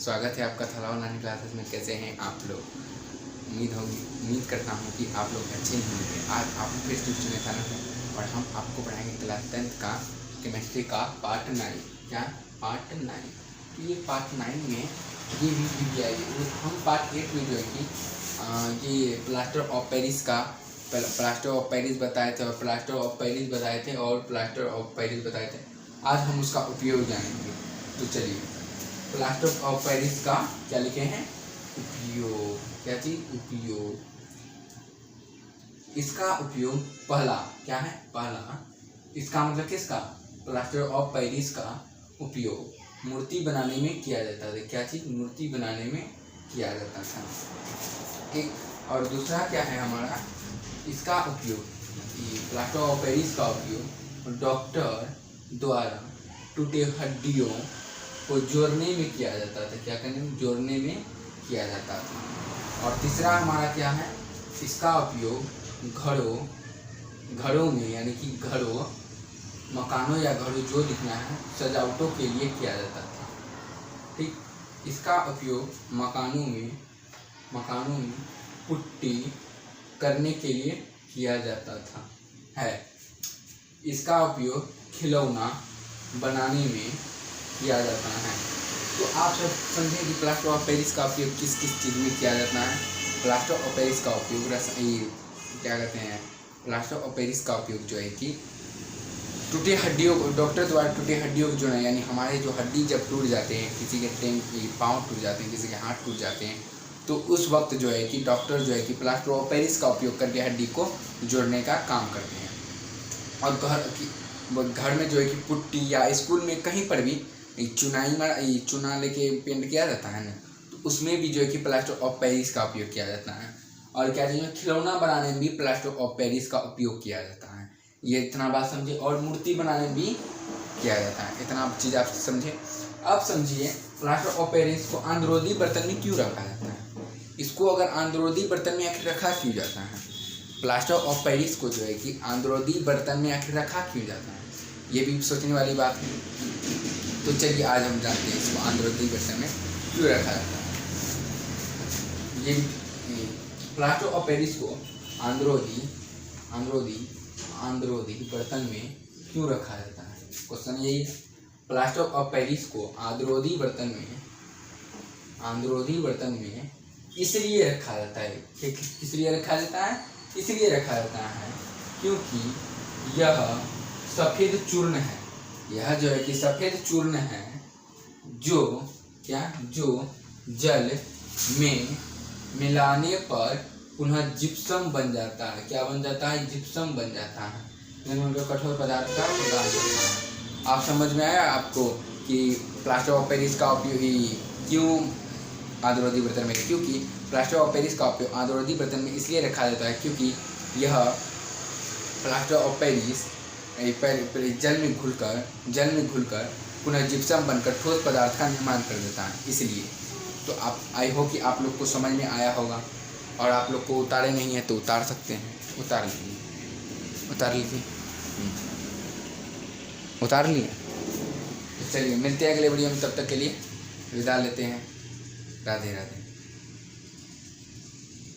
स्वागत है आपका थलाव नानी क्लासेस में। कैसे हैं आप लोग? उम्मीद करता हूँ कि आप लोग अच्छे ही होंगे। आज आप फिर ट्यूशन चैनल है और हम आपको पढ़ाएंगे क्लास 10th का केमिस्ट्री का पार्ट 9। क्या पार्ट 9? तो ये पार्ट 9 में ये वीडियो आएगी। हम पार्ट 8 में जो है कि ये प्लास्टर ऑफ पेरिस का प्लास्टर ऑफ पेरिस बताए थे और प्लास्टर ऑफ पेरिस बताए थे और प्लास्टर ऑफ पेरिस बताए थे। आज हम उसका उपयोग जानेंगे। तो चलिए, प्लास्टर ऑफ पेरिस का क्या लिखे हैं? उपयोग। क्या चीज? उपयोग। इसका उपयोग पहला क्या है? पहला इसका मतलब किसका? प्लास्टर ऑफ पेरिस का उपयोग मूर्ति बनाने में किया जाता था। क्या चीज? मूर्ति बनाने में किया जाता था। एक और दूसरा क्या है हमारा? इसका उपयोग, प्लास्टर ऑफ पेरिस का उपयोग डॉक्टर द्वारा टूटे हड्डियों को जोड़ने में किया जाता था। क्या करने में? जोड़ने में किया जाता था। और तीसरा हमारा क्या है? इसका उपयोग घरों में, यानी कि घरों, मकानों या घरों जो लिखना है, सजावटों के लिए किया जाता था। ठीक, इसका उपयोग मकानों में पुट्टी करने के लिए किया जाता था। है इसका उपयोग खिलौना बनाने में किया जाता है। तो आप सब समझें कि प्लास्टर ऑफ पेरिस का उपयोग किस किस चीज़ में किया जाता है। प्लास्टर ऑफ पेरिस का उपयोग क्या कहते हैं? प्लास्टर ऑफ पेरिस का उपयोग जो है कि टूटे हड्डियों को, डॉक्टर द्वारा टूटे हड्डियों को जोड़ना, यानी हमारे जो हड्डी जब टूट जाते हैं, किसी के पाँव टूट जाते हैं, किसी के हाथ टूट जाते हैं, तो उस वक्त जो है कि डॉक्टर जो है कि प्लास्टर ऑफ पेरिस का उपयोग करके हड्डी को जोड़ने का काम करते हैं। और घर में जो है कि पुट्टी या स्कूल में कहीं पर भी चुना लेके पेंट किया जाता है ना, तो उसमें भी जो है कि प्लास्टर ऑफ पेरिस का उपयोग किया जाता है। और क्या चीज़ में? खिलौना बनाने में भी प्लास्टर ऑफ पेरिस का उपयोग किया जाता है। ये इतना बात समझिए। और मूर्ति बनाने में भी किया जाता है। इतना चीज़ आप समझे। अब समझिए, प्लास्टर ऑफ पेरिस को आंद्रोदी बर्तन में क्यों रखा जाता है? इसको अगर आंद्रोदी बर्तन में आखिर रखा क्यों जाता है? प्लास्टर ऑफ पेरिस को जो है कि आंद्रोदी बर्तन में आखिर रखा क्यों जाता है? ये भी सोचने वाली बात है। तो चलिए आज हम जानते हैं इसको आंद्रोदी बर्तन में क्यों रखा जाता है। ये प्लास्टर ऑफ पेरिस को आंद्रोदी बर्तन में क्यों रखा जाता है? क्वेश्चन यही है। प्लास्टर ऑफ पेरिस को आंद्रोदी बर्तन में इसलिए रखा जाता है। इसलिए रखा जाता है क्योंकि यह सफ़ेद चूर्ण है। यह जो है कि सफ़ेद चूर्ण है जो जल में मिलाने पर पुनः जिप्सम बन जाता है। क्या बन जाता है? जिप्सम बन जाता है। कठोर पदार्थ का प्रदान करता है। आप समझ में आया आपको कि प्लास्टर ऑफ पेरिस का उपयोग क्यों आंद्रोदी बर्तन में? क्योंकि प्लास्टर ऑफ पेरिस का उपयोग आंद्रोदी बर्तन में इसलिए रखा जाता है क्योंकि यह प्लास्टर ऑफ पेरिस जल में घुलकर पुनः जिप्सम बनकर ठोस पदार्थ का निर्माण कर देता है। इसलिए तो आप, आई होप कि आप लोग को समझ में आया होगा। और आप लोग को उतारे नहीं है तो उतार सकते हैं। उतार लिए। तो चलिए मिलते हैं अगले वीडियो में। तब तक के लिए विदा लेते हैं। राधे राधे।